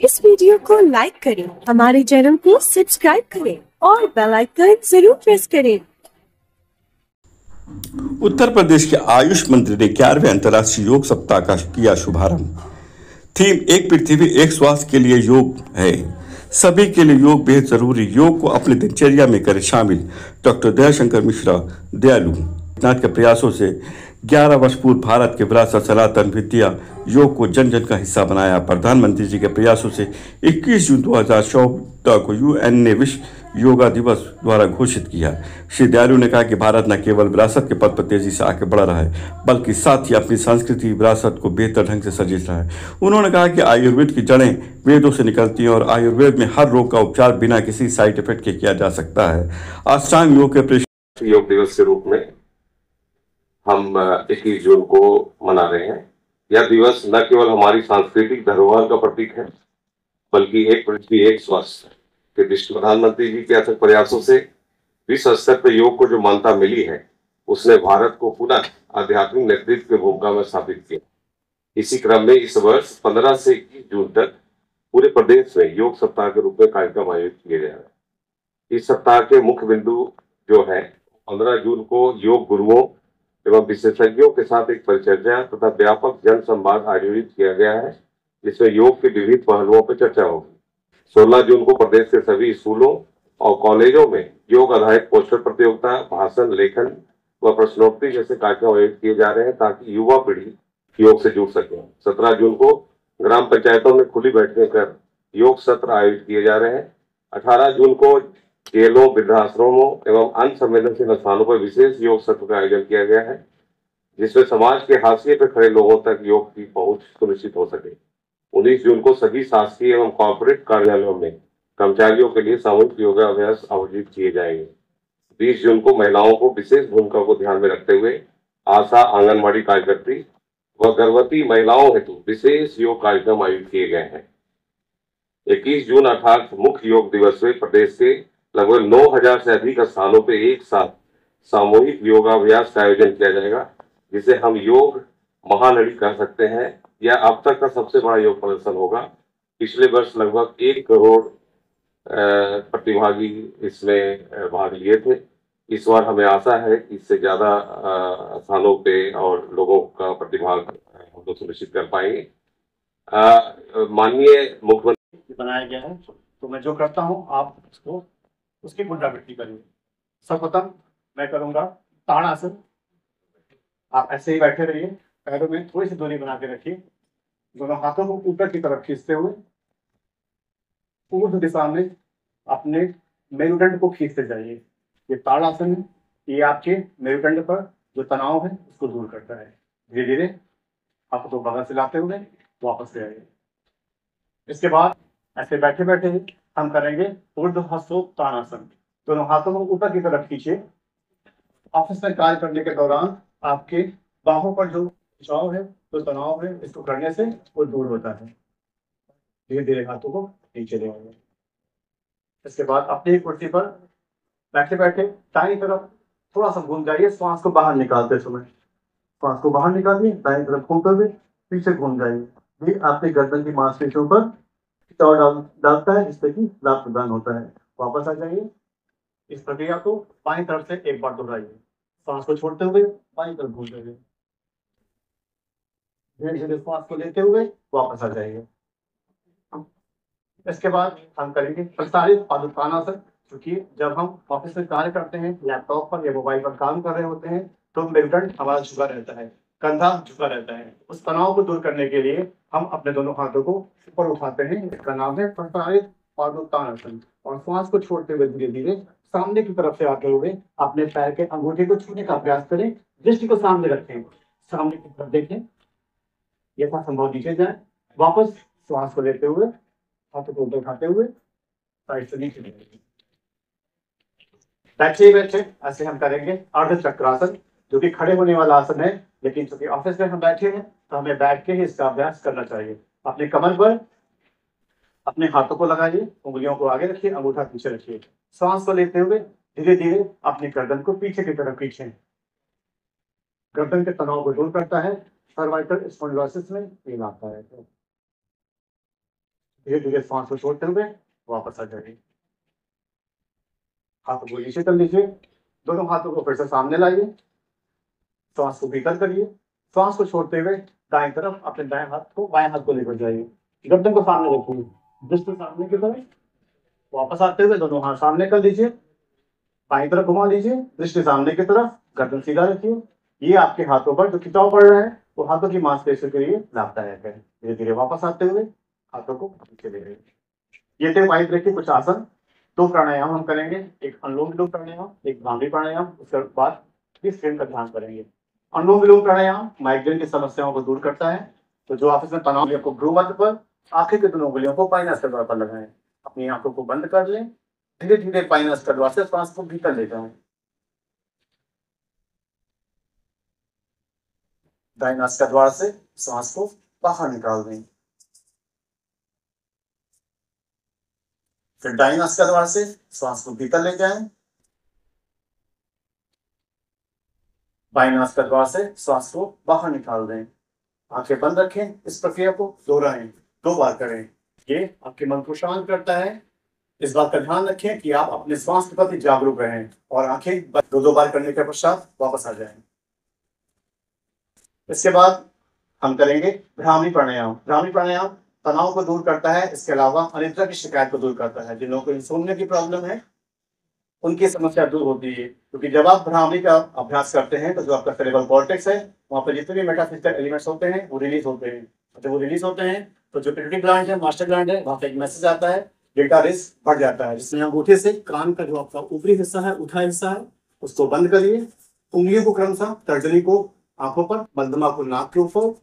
इस वीडियो को लाइक करें, हमारे चैनल को सब्सक्राइब करें और बेल आइकन जरूर प्रेस करें। उत्तर प्रदेश के आयुष मंत्री ने 11वें अंतर्राष्ट्रीय योग सप्ताह का किया शुभारंभ। थीम एक पृथ्वी एक स्वास्थ्य के लिए योग है। सभी के लिए योग बेहद जरूरी। योग को अपनी दिनचर्या में करें शामिल। डॉक्टर दयाशंकर मिश्रा दयालु नाथ के प्रयासों से 11 वर्ष पूर्व भारत के विरासत सनातन विद्या योग को जन जन का हिस्सा बनाया। प्रधानमंत्री जी के प्रयासों से 21 जून 2014 को यूएन ने विश्व योगा दिवस द्वारा घोषित किया। श्री दयालु ने कहा कि भारत न केवल विरासत के पद पर तेजी से आगे बढ़ रहा है, बल्कि साथ ही अपनी सांस्कृतिक विरासत को बेहतर ढंग से सजीज रहा है। उन्होंने कहा कि आयुर्वेद की जड़ें वेदों से निकलती हैं और आयुर्वेद में हर रोग का उपचार बिना किसी साइड इफेक्ट के किया जा सकता है। अष्टांग योग के योग दिवस के रूप में हम 21 जून को मना रहे हैं। यह दिवस न केवल हमारी सांस्कृतिक धरोहर का प्रतीक है, बल्कि एक पृथ्वी एक स्वास्थ्य के दृष्टि प्रधानमंत्री जी के अथक प्रयासों से विश्व स्तर पर योग को जो मान्यता मिली है, उसने भारत को पुनः आध्यात्मिक नेतृत्व की भूमिका में स्थापित किया। इसी क्रम में इस वर्ष 15 से 21 जून तक पूरे प्रदेश में योग सप्ताह के रूप में कार्यक्रम आयोजित किए जा रहे हैं। इस सप्ताह के मुख्य बिंदु जो है 15 जून को योग गुरुओं एवं विशेषज्ञों के साथ एक परिचर्या तथा व्यापक जन संवाद आयोजित किया गया है, जिसमें योग के विविध पहलुओं पर चर्चा होगी। 16 जून को प्रदेश के सभी स्कूलों और कॉलेजों में योग आधारित पोस्टर प्रतियोगिता, भाषण, लेखन व प्रश्नोत्तरी जैसे कार्यक्रम आयोजित किए जा रहे हैं, ताकि युवा पीढ़ी योग से जुड़ सके। 17 जून को ग्राम पंचायतों में खुली बैठकें कर योग सत्र आयोजित किए जा रहे हैं। 18 जून को जेलों, वृद्धाश्रमों एवं अन्य संवेदनशील स्थानों पर विशेष योग सत्र का आयोजन किया गया है, जिसमें समाज के हाशिए पर खड़े लोगों तक योग की पहुंच सुनिश्चित हो सके। 19 जून को सभी शासकीय एवं कॉर्पोरेट कार्यालयों में कर्मचारियों के लिए सामूहिक योगाभ्यास आयोजित किए जाएंगे। 20 जून को महिलाओं को विशेष भूमिका को ध्यान में रखते हुए आशा, आंगनबाड़ी कार्यकर्त्री व गर्भवती महिलाओं हेतु विशेष योग कार्यक्रम आयोजित किए गए हैं। 21 जून अर्थात मुख्य योग दिवस में प्रदेश के लगभग 9000 से अधिक स्थानों पर एक साथ सामूहिक योगाभ्यास का आयोजन किया जाएगा, जिसे हम योग महालड़ी कह सकते हैं। यह अब तक का सबसे बड़ा योग प्रदर्शन होगा। पिछले वर्ष लगभग 1 करोड़ प्रतिभागी इसमें भाग लिए थे। इस बार हमें आशा है कि इससे ज्यादा स्थानों पे और लोगों का प्रतिभाग हम लोग सुनिश्चित कर पाएंगे। माननीय मुख्यमंत्री बनाया गया है, तो मैं जो करता हूँ आप उसको उसकी पुनरावृत्ति करेंगे। सर्वप्रथम मैं करूंगा ताड़ासन। आप ऐसे ही बैठे रहिए, पैरों में थोड़ी सी दूरी बना के रखिए, दोनों हाथों को ऊपर की तरफ खींचते हुए ऊर्ध्व दिशा में अपने मेरुदंड को खींचते जाइए। ये ताड़ासन है, ये आपके मेरुदंड पर जो तनाव है उसको दूर करता है। धीरे धीरे हाथों को बगल से लाते हुए वापस ले आइए। इसके बाद ऐसे बैठे बैठे ही हम करेंगे ऊर्ध्वहस्तोत्तानासन। दोनों हाथों को ऊपर की तरफ खींचिए। ऑफिस में कार्य करने के दौरान आपके बाहों पर जो खिंचाव है, जो तनाव है, इसको करने से वो दूर होता है। धीरे धीरे हाथों को नीचे ले आइए। इसके बाद अपनी कुर्सी पर बैठे बैठे दाईं तरफ थोड़ा सा घूम जाइए। श्वास को बाहर निकालते समय श्वास को बाहर निकालिए, दाईं तरफ घूमते हुए पीछे घूम जाइए। ये आपके गर्दन की मांसपेशियों पर खिंचाव डालता है, जिससे कि लाभ प्रदान होता है। वापस आ जाइए। इस प्रक्रिया को बाईं तरफ से एक बार दोहराइए। सांस को छोड़ते हुए बाईं तरफ घूमते हुए धीरे धीरे श्वास को लेते हुए वापस आ जाइए। इसके बाद हम करेंगे प्रसारित पादुकानासन। क्योंकि जब हम ऑफिस में कार्य करते हैं, लैपटॉप पर या मोबाइल पर काम कर रहे होते हैं, तो मेरुदंड हमारा झुका रहता है, कंधा झुका रहता है। उस तनाव को दूर करने के लिए हम अपने दोनों हाथों को ऊपर उठाते हैं। इसका नाम है प्रसारित पादुकानासन। और श्वास को छोड़ते हुए धीरे धीरे सामने की तरफ से आते हुए अपने पैर के अंगूठे को छूने का प्रयास करें। दृष्टि को सामने रखें, सामने की तरफ देखें, यथासंभव नीचे जाए। वापस श्वास को लेते हुए हाथों को ऊपर उठाते हुए साइड से नीचे बैठे बैठे ऐसे हम करेंगे अर्ध चक्रासन, जो कि खड़े होने वाला आसन है, लेकिन चूंकि ऑफिस में हम बैठे हैं तो हमें बैठ के ही इसका अभ्यास करना चाहिए। अपने कमर पर अपने हाथों को लगाइए, उंगलियों को आगे रखिए, अंगूठा पीछे रखिए। सांस को लेते हुए धीरे धीरे अपनी गर्दन को पीछे की तरफ खींचें। गर्दन के तनाव को दूर करता है, सर्वाइकल स्पॉन्डिलोसिस में पेन आता है। धीरे धीरे सांस को छोड़ते हुए वापस आ जाइए। हाथों को नीचे कर लीजिए, दोनों हाथों को फिर से सामने लाइए, सांस को भीतर करिए, सांस को छोड़ते हुए दाएं तरफ अपने बाएं हाथ को लेकर जाइए, गर्दन को सामने रखिए, दृष्टि सामने की तरफ, वापस आते हुए दोनों हाथ सामने कर लीजिए, बाएं तरफ घुमा लीजिए, दृष्टि सामने की तरफ, गर्दन सीधा रखिए। ये आपके हाथों पर जो खिंचाव पड़ रहा है वो हाथों की मांसपेशियों के लिए लाभदायक है। धीरे धीरे वापस आते हुए हाथों को नीचे ले लेंगे। ये थे वाइट रखिए कुछ आसन। 2 प्राणायाम हम करेंगे, एक अनुलोम विलोम प्राणायाम, एक भ्रामरी प्राणायाम। उसके बाद इस फ्रेम का ध्यान करेंगे। अनुलोम विलोम प्राणायाम माइग्रेन की समस्याओं को दूर करता है। तो जो आपस में तनाव को भ्रू मध्य पर, आंखें के दोनों उंगलियों को पाइनस द्वार पर लगाएं। अपनी आंखों को बंद कर लें, धीरे धीरे पाइनस द्वार से सांस को भीतर ले जाएं। दाएं नासिका द्वार से सांस को बाहर निकाल दें। फिर दाएं नासिका द्वार से सांस को भीतर ले जाएं। बाएं नासिका द्वार से सांस को बाहर निकाल दें। आंखें बंद रखें। इस प्रक्रिया को दोहराएं, 2 बार करें। ये आपके मन को शांत करता है। इस बात का ध्यान रखें कि आप अपने श्वास के प्रति जागरूक रहें और आंखें 2 बार करने के पश्चात वापस आ जाएं। इसके बाद हम करेंगे भ्रामरी प्राणायाम। भ्रामरी प्राणायाम तनाव को दूर करता है, इसके अलावा अनिद्रा की शिकायत को दूर करता है। जिन लोगों को इंसोम्निया की प्रॉब्लम है उनकी समस्या दूर होती है, क्योंकि जब आप भ्रामरी का अभ्यास करते हैं तो जो आपका सेरेब्रल कॉर्टेक्स है वहाँ पर जितने भी मेटाफिजिकल एलिमेंट्स होते हैं वो रिलीज होते हैं। जब वो रिलीज होते हैं तो जो पिट्यूटरी ग्लैंड है, मास्टर ग्लैंड है, वहाँ पे एक मैसेज आता है, डेल्टा रेस बढ़ जाता है, जिसमें अंगूठे से कान का जो आपका ऊपरी हिस्सा है, उठा हिस्सा है, उसको बंद करिए। उंगलियों को क्रमशः तर्जनी को आंखों पर, मध्यमा को नाक के ऊपर,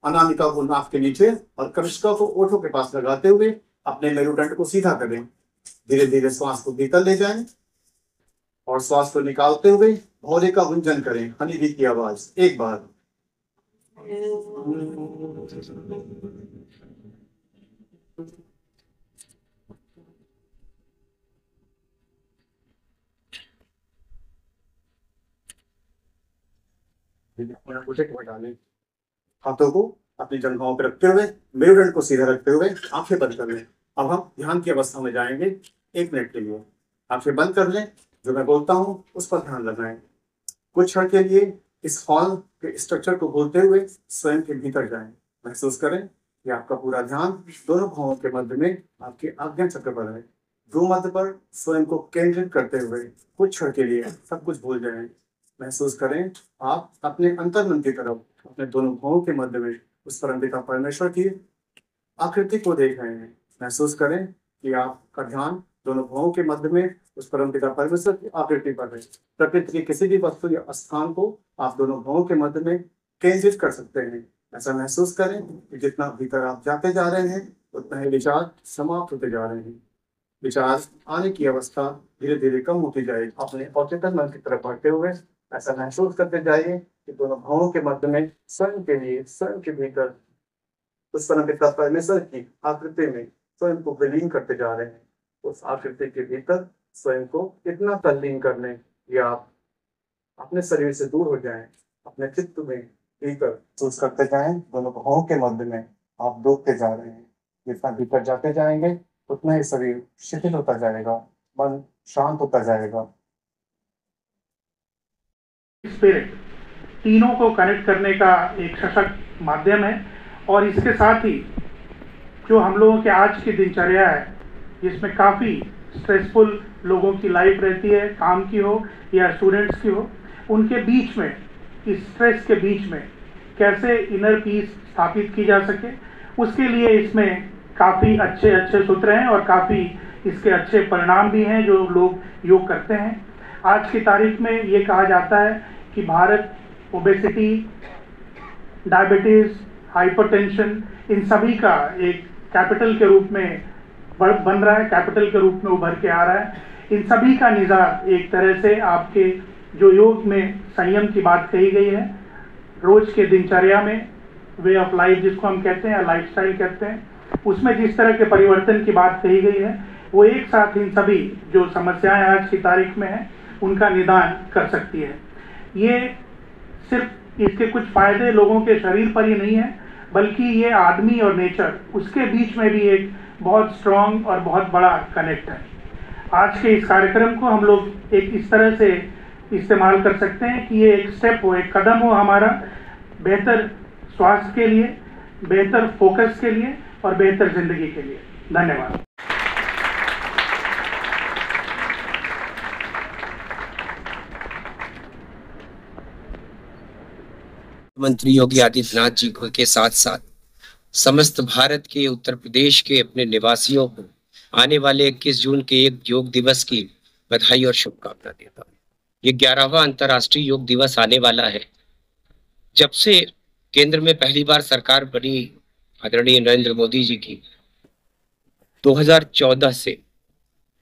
अनामिका को नाक के नीचे और कनिष्का को ओठों के पास लगाते हुए अपने मेरुदंड को सीधा करें। धीरे धीरे श्वास को भीतर ले जाएं और श्वास को निकालते हुए भौरे का गुंजन करें, हनी बी की आवाज। एक बार डालें। हाथों को अपनी जंघाओं पर रखते हुए मेरुदंड को सीधा रखते हुए आंखें बंद कर लें। अब हम ध्यान की अवस्था में जाएंगे 1 मिनट के लिए। आंखें बंद कर लें, जो मैं बोलता हूँ उस पर ध्यान लगाएं। कुछ क्षण के लिए इस हॉल के स्ट्रक्चर को भूलते हुए स्वयं के भीतर जाएं। महसूस करें कि आपका पूरा ध्यान दोनों भावों के मध्य में आपके आज्ञा चक्र पर है। भ्रू मध्य पर स्वयं को केंद्रित करते हुए कुछ क्षण के लिए सब कुछ भूल जाएं। महसूस करें आप अपने अंतर्मन की तरफ, अपने दोनों भावों के मध्य में उस परमपिता परमेश्वर की आकृति को देख रहे हैं। महसूस करें कि आपका ध्यान दोनों भावों के मध्य में उस परमपिता परमेश्वर की आकृति पर है। प्रकृति के किसी भी वस्तु या स्थान को आप दोनों भावों के मध्य में केंद्रित कर सकते हैं। ऐसा महसूस करें कि जितना भीतर आप जाते जा रहे हैं उतना ही विचार समाप्त होते जा रहे हैं। विचार आने की अवस्था धीरे धीरे कम होती जाएगी। अपने अवचेतन मन की तरफ बढ़ते हुए ऐसा महसूस करते जाइए कि दोनों भावों के मध्य में स्वयं के लिए, स्वयं के भीतर उस परमपिता परमेश्वर की आकृति में स्वयं को विलीन करते जा रहे हैं। उस आकृति के भीतर स्वयं को इतना तल्लीन कर लें कि आप अपने शरीर से दूर हो जाएं, अपने चित्त में भीतर महसूस करते जाएं। दोनों भावों के मध्य में आप डूबते जा रहे हैं। जितना भीतर जाते जाएंगे उतना ही शरीर शिथिल होता जाएगा, मन शांत होता जाएगा। स्पिरिट तीनों को कनेक्ट करने का एक सशक्त माध्यम है। और इसके साथ ही जो हम लोगों के आज की दिनचर्या है, जिसमें काफ़ी स्ट्रेसफुल लोगों की लाइफ रहती है, काम की हो या स्टूडेंट्स की हो, उनके बीच में, इस स्ट्रेस के बीच में कैसे इनर पीस स्थापित की जा सके, उसके लिए इसमें काफ़ी अच्छे सूत्र हैं और काफ़ी इसके अच्छे परिणाम भी हैं जो लोग योग करते हैं। आज की तारीख में ये कहा जाता है कि भारत ओबेसिटी, डायबिटीज़, हाइपरटेंशन, इन सभी का एक कैपिटल के रूप में बन रहा है, कैपिटल के रूप में उभर के आ रहा है। इन सभी का निजात एक तरह से आपके जो योग में संयम की बात कही गई है, रोज के दिनचर्या में, वे ऑफ लाइफ जिसको हम कहते हैं, लाइफस्टाइल कहते हैं, उसमें जिस तरह के परिवर्तन की बात कही गई है, वो एक साथ इन सभी जो समस्याएं आज की तारीख में हैं उनका निदान कर सकती है। ये सिर्फ इसके कुछ फायदे लोगों के शरीर पर ही नहीं है, बल्कि ये आदमी और नेचर, उसके बीच में भी एक बहुत स्ट्रॉन्ग और बहुत बड़ा कनेक्ट है। आज के इस कार्यक्रम को हम लोग एक इस तरह से इस्तेमाल कर सकते हैं कि ये एक स्टेप हो, एक कदम हो हमारा बेहतर स्वास्थ्य के लिए, बेहतर फोकस के लिए और बेहतर जिंदगी के लिए। धन्यवाद। मुख्यमंत्री योगी आदित्यनाथ जी के साथ साथ समस्त भारत के, उत्तर प्रदेश के अपने निवासियों को आने वाले 21 जून के एक योग दिवस की बधाई और शुभकामना देता हूँ। ये 11वां अंतर्राष्ट्रीय योग दिवस आने वाला है। जब से केंद्र में पहली बार सरकार बनी आदरणीय नरेंद्र मोदी जी की, 2014 से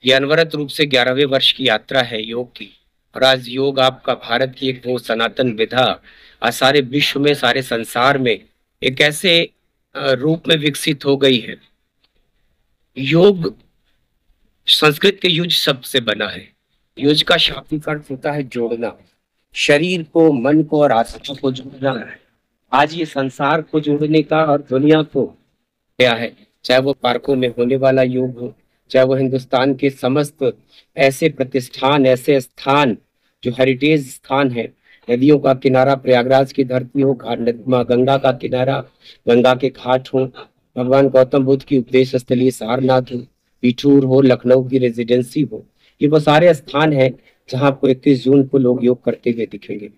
ये अनवरत रूप से 11वें वर्ष की यात्रा है योग की। और आज योग आपका भारत की एक वो सनातन विधा आज सारे विश्व में, सारे संसार में एक ऐसे रूप में विकसित हो गई है। योग संस्कृत के युज शब्द से बना है। युज का शाब्दिक अर्थ होता है जोड़ना, शरीर को, मन को और आत्मा को जोड़ना है। आज ये संसार को जोड़ने का और दुनिया को क्या है, चाहे वो पार्कों में होने वाला योग हो, चाहे वो हिंदुस्तान के समस्त ऐसे प्रतिष्ठान, ऐसे स्थान जो हेरिटेज स्थान है, नदियों का किनारा प्रयागराज की धरती हो, गंगा का किनारा, गंगा के घाट हो, भगवान गौतम बुद्ध की उपदेश स्थली सारनाथ हो, पिठूर हो, लखनऊ की रेजिडेंसी हो, ये वो सारे स्थान हैं जहां आपको 21 जून को लोग योग करते हुए दिखेंगे।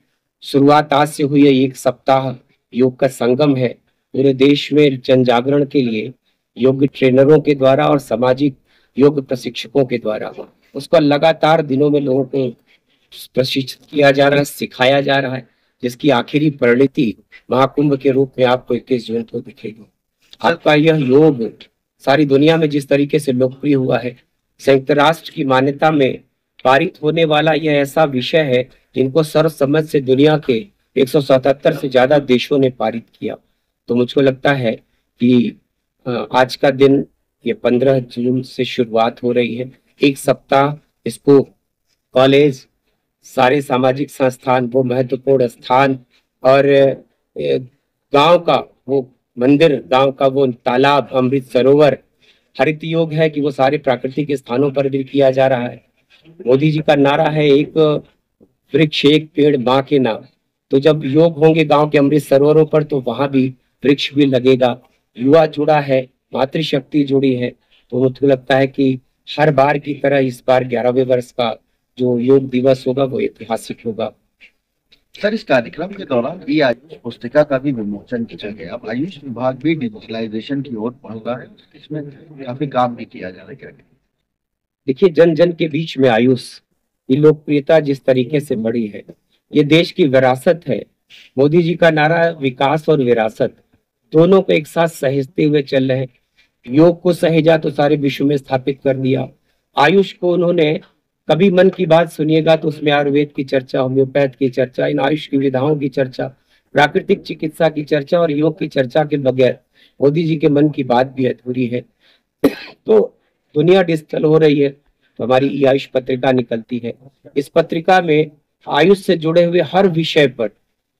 शुरुआत आज से हुई है। एक सप्ताह योग का संगम है। पूरे देश में जन जागरण के लिए योग ट्रेनरों के द्वारा और सामाजिक योग प्रशिक्षकों के द्वारा उसको लगातार दिनों में लोगों को प्रशिक्षित किया जा रहा है, सिखाया जा रहा है, जिसकी आखिरी परिणति महाकुंभ के रूप में आपको 21 जून को दिखेगी। आपका यह योग सारी दुनिया में जिस तरीके से लोकप्रिय हुआ है, संयुक्त राष्ट्र की मान्यता में पारित होने वाला यह ऐसा विषय है जिनको सर्वसम्मत से दुनिया के 177 से ज्यादा देशों ने पारित किया। तो मुझको लगता है कि आज का दिन ये 15 जून से शुरुआत हो रही है। एक सप्ताह इसको कॉलेज, सारे सामाजिक संस्थान, वो महत्वपूर्ण स्थान और गांव का वो मंदिर, गांव का वो तालाब, अमृत सरोवर, हरित योग है कि वो सारे प्राकृतिक स्थानों पर भी किया जा रहा है। मोदी जी का नारा है एक वृक्ष एक पेड़ माँ के नाम। तो जब योग होंगे गांव के अमृत सरोवरों पर तो वहां भी वृक्ष भी लगेगा। युवा जुड़ा है, मातृशक्ति जुड़ी है। तो मुझे लगता है कि हर बार की तरह इस बार 11वें वर्ष का जो योग दिवस होगा वो ऐतिहासिक होगा। सर, इस कार्यक्रम के दौरान ई आयुष पुस्तिका का भी विमोचन किया गया। अब आयुष विभाग भी डिजिटलाइजेशन की ओर बढ़ रहा है, इसमें काफी काम भी किया जा रहा है। देखिए, जन जन के बीच में आयुष की लोकप्रियता जिस तरीके से बढ़ी है, ये देश की विरासत है। मोदी जी का नारा विकास और विरासत दोनों को एक साथ सहेजते हुए चल रहे हैं। योग को सहेजा तो सारे विश्व में स्थापित कर दिया। आयुष को उन्होंने, कभी मन की बात सुनिएगा तो उसमें आयुर्वेद की चर्चा, होम्योपैथ की चर्चा, इन आयुष की विधाओं की चर्चा, प्राकृतिक चिकित्सा की चर्चा और योग की चर्चा के बगैर मोदी जी के मन की बात भी अधूरी है। तो दुनिया डिजिटल हो रही है तो हमारी ई आयुष पत्रिका निकलती है। इस पत्रिका में आयुष से जुड़े हुए हर विषय पर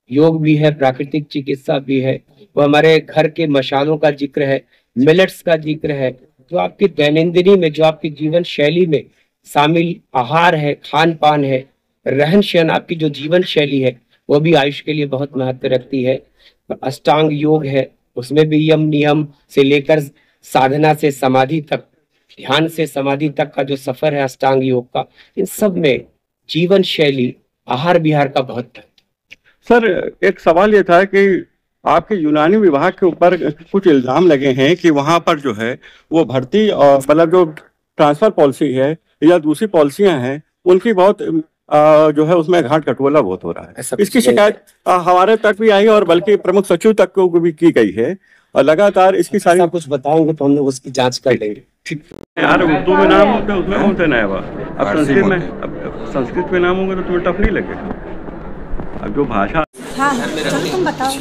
योग भी है, प्राकृतिक चिकित्सा भी है, वो हमारे घर के मसालों का जिक्र है, मिलेट्स का जिक्र है, जो आपकी दैनंदिनी में, जो आपकी जीवन शैली में शामिल आहार है, खान पान है, रहन सहन, आपकी जो जीवन शैली है वो भी आयुष के लिए बहुत महत्व रखती है। अष्टांग योग है, उसमें भी यम नियम से लेकर साधना से समाधि तक, ध्यान से समाधि तक का जो सफर है अष्टांग योग का, इन सब में जीवन शैली, आहार विहार का बहुत महत्व। सर, एक सवाल ये था कि आपके यूनानी विभाग के ऊपर कुछ इल्जाम लगे हैं कि वहां पर जो है वो भर्ती और मतलब जो ट्रांसफर पॉलिसी है या दूसरी पॉलिसियां हैं उनकी बहुत जो है उसमें घाट कटोला बहुत हो रहा है। इसकी शिकायत हमारे तक भी आई और बल्कि प्रमुख सचिव तक को भी की गई है और लगातार इसकी सारी कुछ बताएंगे तो हम लोग उसकी जांच कर लेंगे। ठीक यार, उर्दू में नाम होता है उसमें कौन सा नया हुआ? अब संस्कृत में, अब संस्कृत में नाम होगा तो तुम्हें टफ नहीं लगेगा। अब जो भाषा तुम बताओ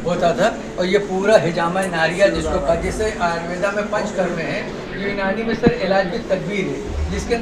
होता था। और ये पूरा हिजामा नारिया जिसको जैसे आयुर्वेदा में पंचकर्म है, यूनानी में सर इलाज की तदबीर है जिसके